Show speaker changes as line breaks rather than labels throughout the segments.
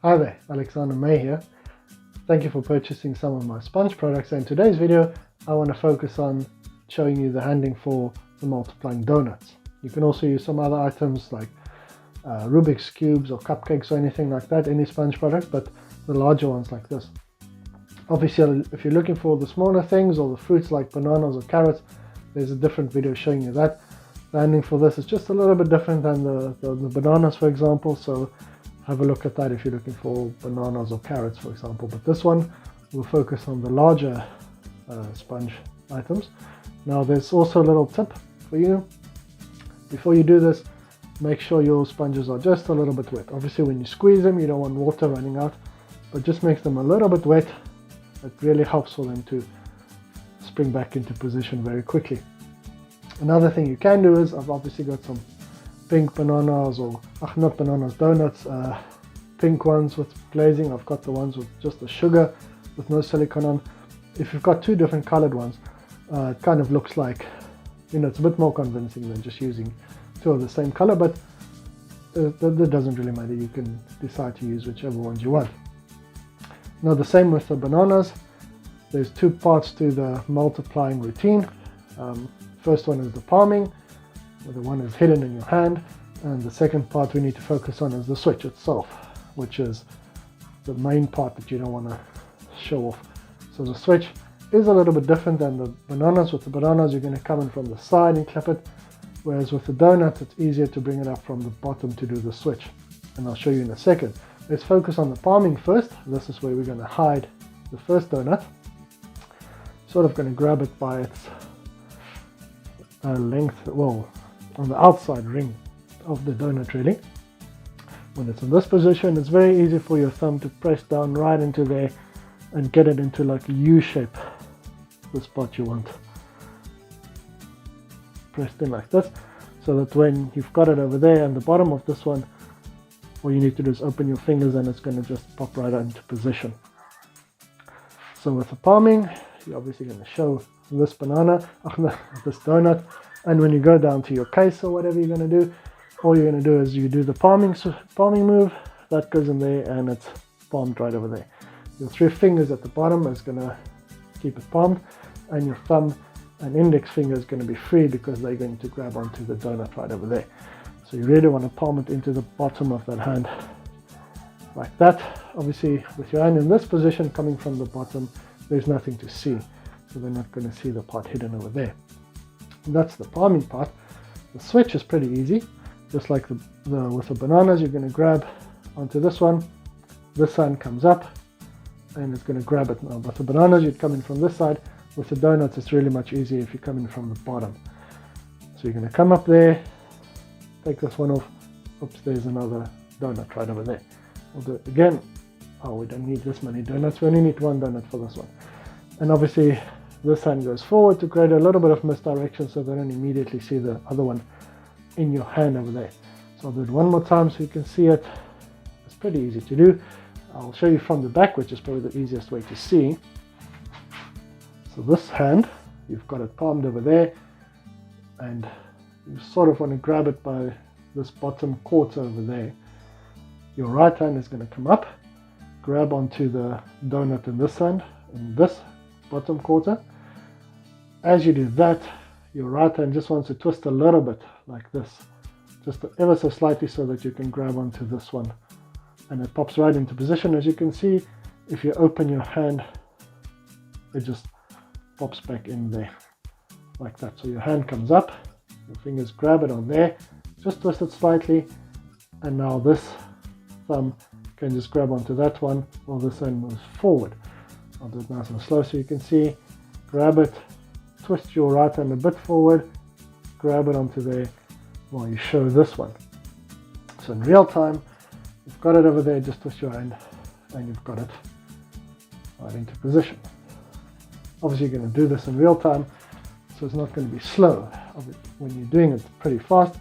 Hi there, Alexander May here. Thank you for purchasing some of my sponge products, and in today's video I want to focus on showing you the handling for the multiplying donuts. You can also use some other items like Rubik's cubes or cupcakes or anything like that, any sponge product, but the larger ones like this. Obviously, if you're looking for the smaller things or the fruits like bananas or carrots, there's a different video showing you that. The handling for this is just a little bit different than the bananas, for example, so have a look at that if you're looking for bananas or carrots, for example. But this one will focus on the larger sponge items. Now there's also a little tip for you. Before you do this, make sure your sponges are just a little bit wet. Obviously when you squeeze them, you don't want water running out, but just makes them a little bit wet. It really helps for them to spring back into position very quickly. Another thing you can do is, I've obviously got some pink bananas, or not bananas, donuts, pink ones with glazing. I've got the ones with just the sugar with no silicone on. If you've got two different colored ones, it kind of looks like, it's a bit more convincing than just using two of the same color, but that doesn't really matter. You can decide to use whichever ones you want. Now the same with the bananas. There's two parts to the multiplying routine. First one is the palming, where the one is hidden in your hand, and the second part we need to focus on is the switch itself, which is the main part that you don't want to show off. So the switch is a little bit different than the bananas. With the bananas, you're going to come in from the side and clip it, whereas with the donuts, it's easier to bring it up from the bottom to do the switch, and I'll show you in a second. Let's focus on the palming first. This is where we're going to hide the first donut. Sort of going to grab it by its length, well, on the outside ring of the donut really. When it's in this position, it's very easy for your thumb to press down right into there and get it into like a U shape, the spot you want. Pressed in like this, so that when you've got it over there and the bottom of this one, all you need to do is open your fingers and it's going to just pop right into position. So with the palming, you're obviously going to show this banana, this donut, and when you go down to your case or whatever you're going to do, all you're going to do is you do the palming move, that goes in there and it's palmed right over there. Your three fingers at the bottom is going to keep it palmed, and your thumb and index finger is going to be free because they're going to grab onto the donut right over there. So you really want to palm it into the bottom of that hand like that. Obviously with your hand in this position coming from the bottom, there's nothing to see, so they're not going to see the part hidden over there. And that's the palming part. The switch is pretty easy. Just like with the bananas, you're going to grab onto this one, this hand comes up and it's going to grab it now. But the bananas, you'd come in from this side. With the donuts, it's really much easier if you come in from the bottom. So you're going to come up there, take this one off. Oops, there's another donut right over there. We'll do it again. Oh, we don't need this many donuts, we only need one donut for this one. And obviously this hand goes forward to create a little bit of misdirection so they don't immediately see the other one in your hand over there. So I'll do it one more time so you can see it. It's pretty easy to do. I'll show you from the back, which is probably the easiest way to see. So this hand, you've got it palmed over there, and you sort of want to grab it by this bottom quarter over there. Your right hand is going to come up, grab onto the donut in this hand, in this bottom quarter. As you do that, your right hand just wants to twist a little bit like this, just ever so slightly, so that you can grab onto this one, and it pops right into position. As you can see, if you open your hand, it just pops back in there like that. So your hand comes up, your fingers grab it on there, just twist it slightly, and now this thumb can just grab onto that one while this hand moves forward. I'll do it nice and slow so you can see. Grab it, twist your right hand a bit forward, grab it onto there while you show this one. So in real time, you've got it over there, just twist your hand and you've got it right into position. Obviously you're going to do this in real time, so it's not going to be slow. When you're doing it pretty fast,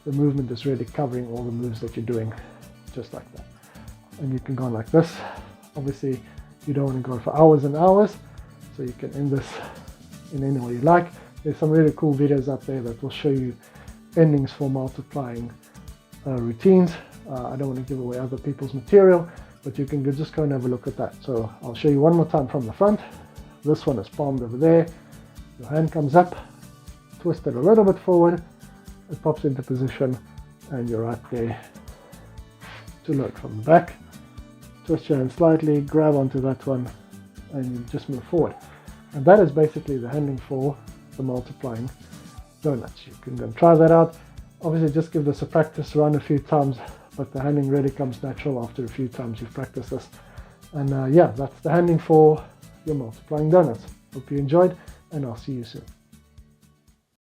the movement is really covering all the moves that you're doing, just like that. And you can go like this. Obviously you don't want to go for hours and hours, so you can end this in any way you like. There's some really cool videos out there that will show you endings for multiplying routines. I don't want to give away other people's material, but you can just go and have a look at that. So I'll show you one more time from the front. This one is palmed over there. Your hand comes up, twist it a little bit forward, it pops into position, and you're right there to load from the back. Twist your hand slightly, grab onto that one, and you just move forward. And that is basically the handling for the multiplying donuts. You can go and try that out. Obviously just give this a practice run a few times, but the handling really comes natural after a few times you've practiced this. And yeah, that's the handling for your multiplying donuts. Hope you enjoyed, and I'll see you soon.